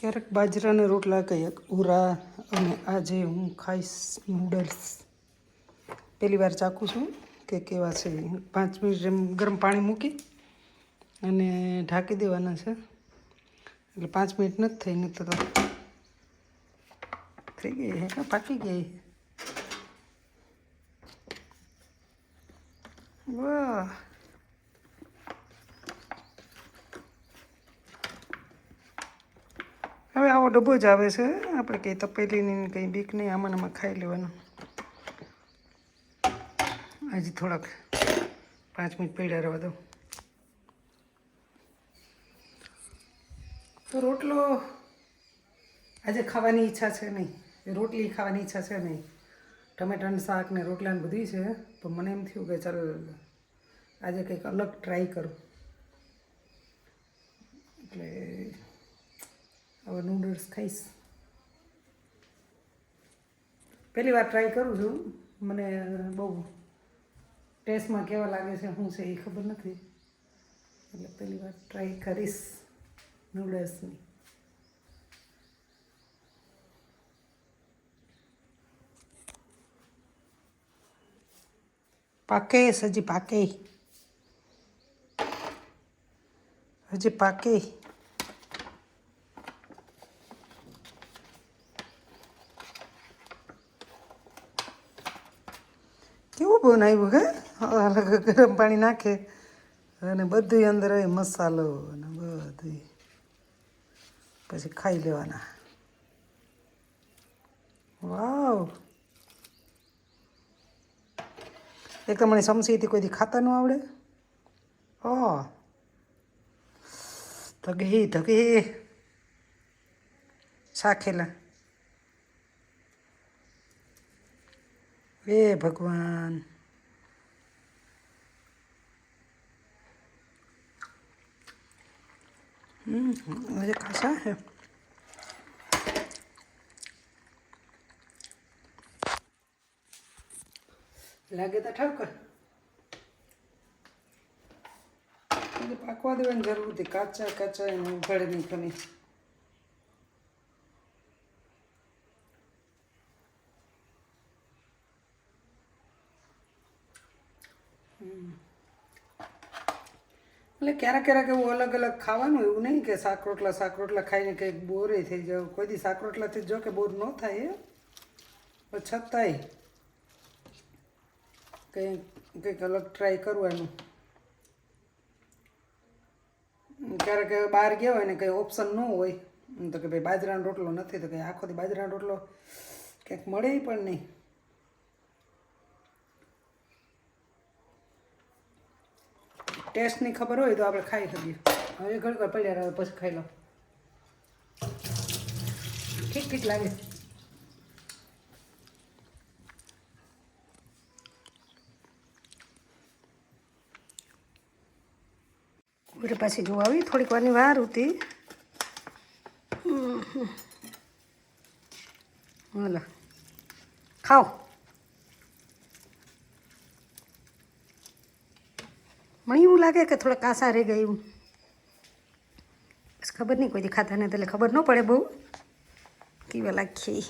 ક્યારેક બાજરાના રોટલા કંઈક ઉરા અને આજે હું ખાઈશ નૂડલ્સ. પહેલી વાર ચાખું છું કે કેવા છે. 5 મિનિટ એમ ગરમ પાણી મૂકી અને ઢાંકી દેવાના છે. એટલે 5 મિનિટ નથી થઈ, નહીં તો થઈ ગઈ હે કે પાકી ગઈ. વાહ, હવે આવો ડબ્બો જ આવે છે. આપણે કંઈ તપેલીની કંઈ બીક નહીં, આમાં ખાઈ લેવાનું. હજી થોડાક 5 મિનિટ પડ્યા રહેવા દઉં. તો રોટલો આજે ખાવાની ઈચ્છા છે નહીં, રોટલી ખાવાની ઈચ્છા છે નહીં. ટમેટાનું શાક ને રોટલા ને બધી છે. તો મને એમ થયું કે ચાલ આજે કંઈક અલગ ટ્રાય કરું. એટલે હવે નૂડલ્સ ખાઈશ. પહેલી વાર ટ્રાય કરું છું. મને બહુ ટેસ્ટમાં કેવા લાગે છે, શું છે એ ખબર નથી. એટલે પહેલી વાર ટ્રાય કરીશ નૂડલ્સની. પાકે હજી પાકે, હજી પાકે. કેવું બનાવ્યું હે? ગરમ પાણી નાખે અને બધું અંદર હોય, મસાલો અને બધું, પછી ખાઈ લેવાના. વાવ, એક તો મને સમસીથી કોઈ દી ખાતા ન આવડે. ધગી ધગી શાખેલા. એ ભગવાન, मुझे खासा है. લાગે તો ઠાવકર પાકવા દેવાની જરૂર હતી. કાચા કાચા એને ઉઘાડે નહીં ખમી. એટલે ક્યારેક ક્યારેક એવું અલગ અલગ ખાવાનું, એવું નહીં કે શાક રોટલા ખાઈને કંઈક બોરે થઈ જાવ. કોઈ દી શાક રોટલાથી જો કે બોર ન થાય, પણ છતાંય કંઈક અલગ ટ્રાય કરવાનું. ક્યારેક બહાર ગયા હોય ને કંઈ ઓપ્શન ન હોય તો કે ભાઈ બાજરાનો રોટલો નથી, તો કંઈ આખો દી બાજરાનો રોટલો ક્યાંક મળે પણ નહીં. ટેસ્ટની ખબર હોય તો આપણે ખાઈ શકીએ. હવે ઘડીક વાર પડ્યા રહે પછી ખાઈ લો. ઠીક ઠીક લાગે. ઘરે પાછી જોવા આવી, થોડીક વારની વાર હતી. હાલો ખાઓ. મને એવું લાગે કે થોડા કાસા રહી ગયું. બસ ખબર નહીં, કોઈ દી ખાતા નહીં એટલે ખબર ન પડે બહુ કેવા લાગીએ.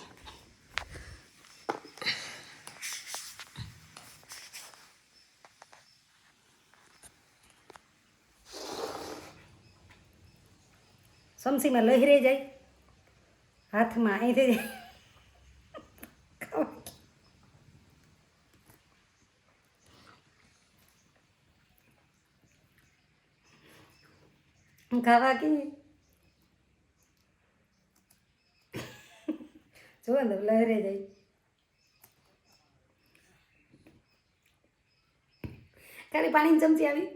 સમસીમાં લહેરાઈ જાય, હાથમાં અહીં થઈ જાય. ખાવા કે જો ને લહેરાઈ જાય. ખાલી પાણીની ચમચી આવી.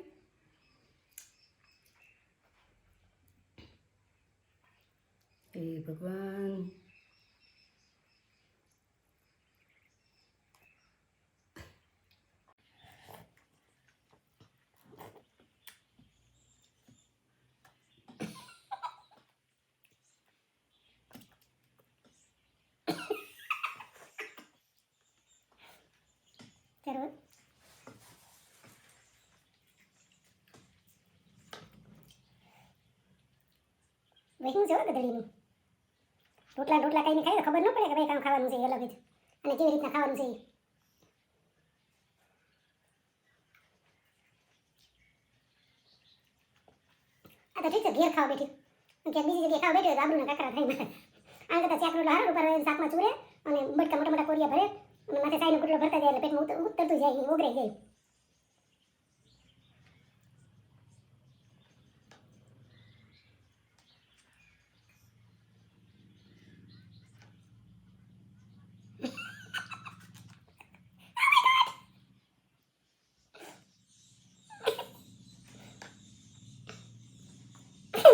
એ ભગવાન, જરૂર વહી જો ગધડીનું રોટલા રોટલા કઈ ખાઈ ખબર ન પડે કે ભાઈ કામ ખાવાનું છે અલગ જ અને કેવી રીતના ખાવાનું છે. આ તો ઠીક છે ઘેર ખાવા બેઠી ક્યાંક બીજી જગ્યાએ ખાવા બેઠી તો આબરૂના કાકરા થાય મારે. આને કરતાં ચાક રોટલા હારા ઉપર શાકમાં ચૂરે અને બટકા મોટા મોટા કોરિયા ભરે અને માથે સાઈનો કુટલો ભરતા જાય એટલે પેટમાં ઉતરતું જાય ઓગરાઈ જાય.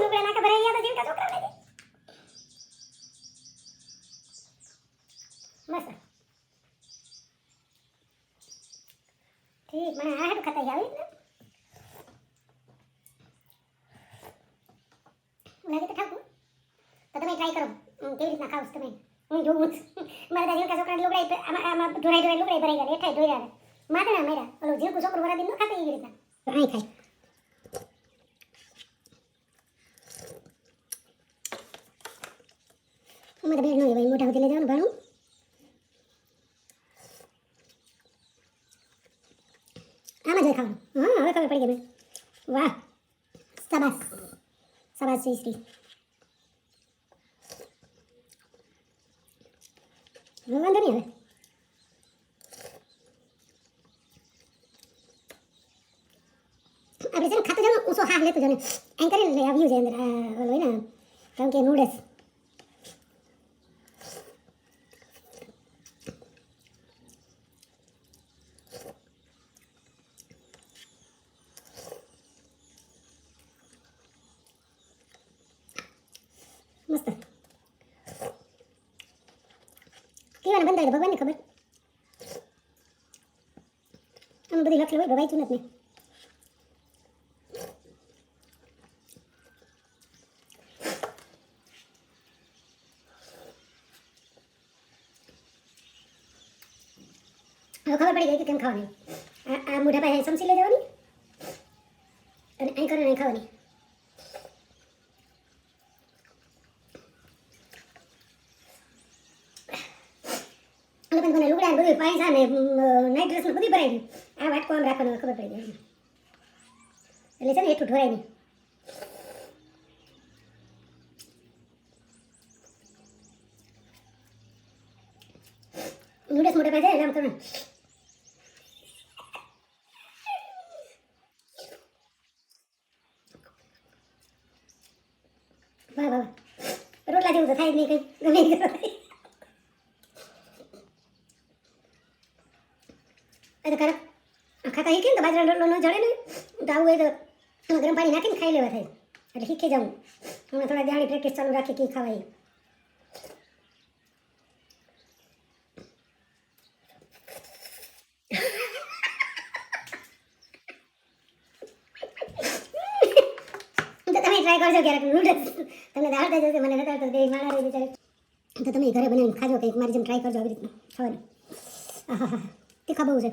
લુગડા નાકા ભરાઈ ગયા તો જીવકા છોકરા લાગે મસ્ત ઠીક મને આ હાટું ખાતા આવી ને લાગે તો ઠાકુર તો તમે ટ્રાય કરો કેવી રીતના ખાવ તમે હું જોઉં મારા જીવકા છોકરા લુગડા આમાં ઢોરાઈ લુગડા ભરાઈ ગયા એઠાઈ ઢોર્યા માથે મેરા ઓલો જીવકું છોકરું વરા દિન ન ખાતા એવી રીતના તો અહીં ખાય. અમારે બેન નો ભાઈ મોટા હોતી લઈ જવાનું ભણું આમાં જ ખાવાનું. હા હવે ખબર પડી ગઈ મને. વાહ શાબાશ શાબાશ શ્રી શ્રી. વાંધો નહીં હવે આપણે છે ને ખાતું જવાનું ઊંચો હાથ લેતું જવાનું એમ કરીને આવ્યું છે અંદર ઓલો હોય ને કારણ કે નૂડલ્સ મસ્ત કેવાના બંધ થાય ભગવાનને ખબર. આમ બધી લખેલું હોય ભવાઈ નથી ને હવે ખબર પડી ગઈ કે કેમ ખાવાની. આ મોઢા પાસે સમસી લઈ જવાની અને અહીં કરીને અહીં ખાવાની. અને પણ મને લુગડા બધું પૈસા ને નાઇટ ડ્રેસ બધી ભરાઈ ગયું. આ વાટકો આમ રાખવાનો ખબર પડી ગઈ એટલે છે ને એટલું ઢોરાય નહીં. નૂડલ્સ મોટા પાસે એટલે આમ કરવાનું. વાહ વાહ રોટલા જેવું તો થાય જ નહીં કંઈ ગમે તે કરો. એ તો ખરા ખાતા શીખીને તો બાજરા રોટલો ન જડે ને તો આવું હોય તો એમાં ગરમ પાણી નાખીને ખાઈ લેવા થાય એટલે શીખી જાઉં. હમણાં થોડા દાણી પ્રેક્ટિસ ચાલુ રાખી કે ખાવાય. તો તમે ટ્રાય કરજો ક્યારેક નૂડલ્સ તમને આવડતા જશે મને નથી આવડતું બે માણા રહી બિચારે. તો તમે ઘરે બનાવીને ખાજો કંઈક મારી જેમ ટ્રાય કરજો આવી રીતના ખાવાનું. આહા હા તીખા બહુ છે.